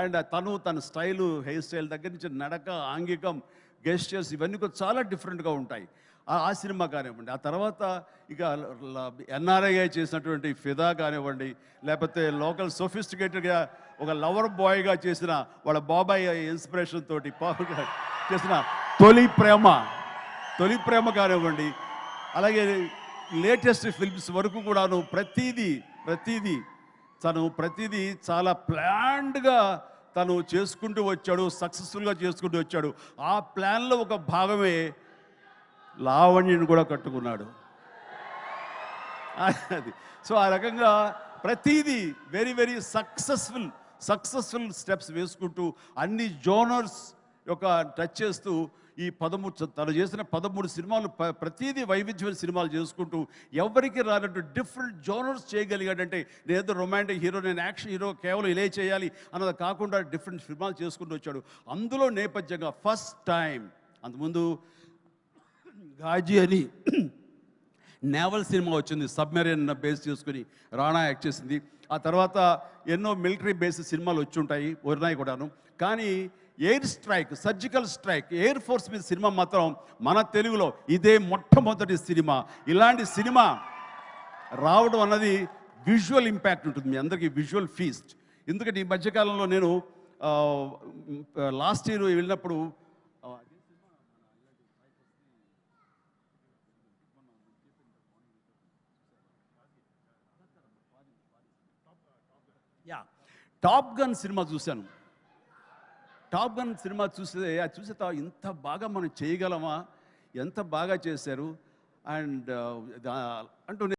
And తన style, hair style దగ్గర నుంచి నడక, ఆంగికం, గెస్టర్స్ ఇవన్నీ కూడా చాలా డిఫరెంట్గా ఉంటాయి. ఆ సినిమా కానివ్వండి, ఆ తర్వాత ఇక ఎన్ఆర్ఐ చేసినటువంటి ఫిదా కానివ్వండి, లేకపోతే లోకల్ సోఫిస్టికేటెడ్గా ఒక లవర్ బాయ్గా చేసిన వాళ్ళ బాబాయ్ ఇన్స్పిరేషన్ తోటి చేసిన తొలి ప్రేమ కానివ్వండి, అలాగే లేటెస్ట్ ఫిల్మ్స్ వరకు కూడాను ప్రతీదీ ప్రతిదీ చాలా ప్లాన్డ్గా తను చేసుకుంటూ వచ్చాడు, సక్సెస్ఫుల్గా చేసుకుంటూ వచ్చాడు. ఆ ప్లాన్లో ఒక భాగమే లావణ్యను కూడా కట్టుకున్నాడు. అది సో ఆ రకంగా ప్రతిదీ వెరీ వెరీ సక్సెస్ఫుల్ స్టెప్స్ వేసుకుంటూ అన్ని జోనర్స్ యొక్క టచ్ చేస్తూ ఈ తను చేసిన 13 సినిమాలు ప్రతిదీ వైవిధ్యమైన సినిమాలు చేసుకుంటూ ఎవరికి రానట్టు డిఫరెంట్ జోనర్స్ చేయగలిగాడంటే, నేనేదో రొమాంటిక్ హీరో, నేను యాక్షన్ హీరో, కేవలం ఇలా చేయాలి అన్నది కాకుండా డిఫరెంట్ సినిమాలు చేసుకుంటూ వచ్చాడు. అందులో నేపథ్యంగా ఫస్ట్ టైం అంతకుముందు గాజీ అని నేవల్ సినిమా వచ్చింది, సబ్మెరీన్ బేస్ చేసుకుని రాణా యాక్ట్ చేసింది. ఆ తర్వాత ఎన్నో మిలిటరీ బేస్డ్ సినిమాలు వచ్చి ఉన్నాయి కూడాను. కానీ air strike, surgical strike, air force మీద సినిమా మాత్రం మన తెలుగులో ఇదే మొట్టమొదటి సినిమా. ఇలాంటి సినిమా రావడం అన్నది విజువల్ ఇంపాక్ట్ ఉంటుంది, మీ అందరికీ విజువల్ ఫీస్ట్. ఎందుకంటే ఈ మధ్యకాలంలో నేను లాస్ట్ ఇయర్ వెళ్ళినప్పుడు టాప్ గన్ సినిమా చూశాను. టాప్ గన్ సినిమా చూసే ఇంత బాగా మనం చేయగలమా, ఎంత బాగా చేశారు అండ్ అంటూ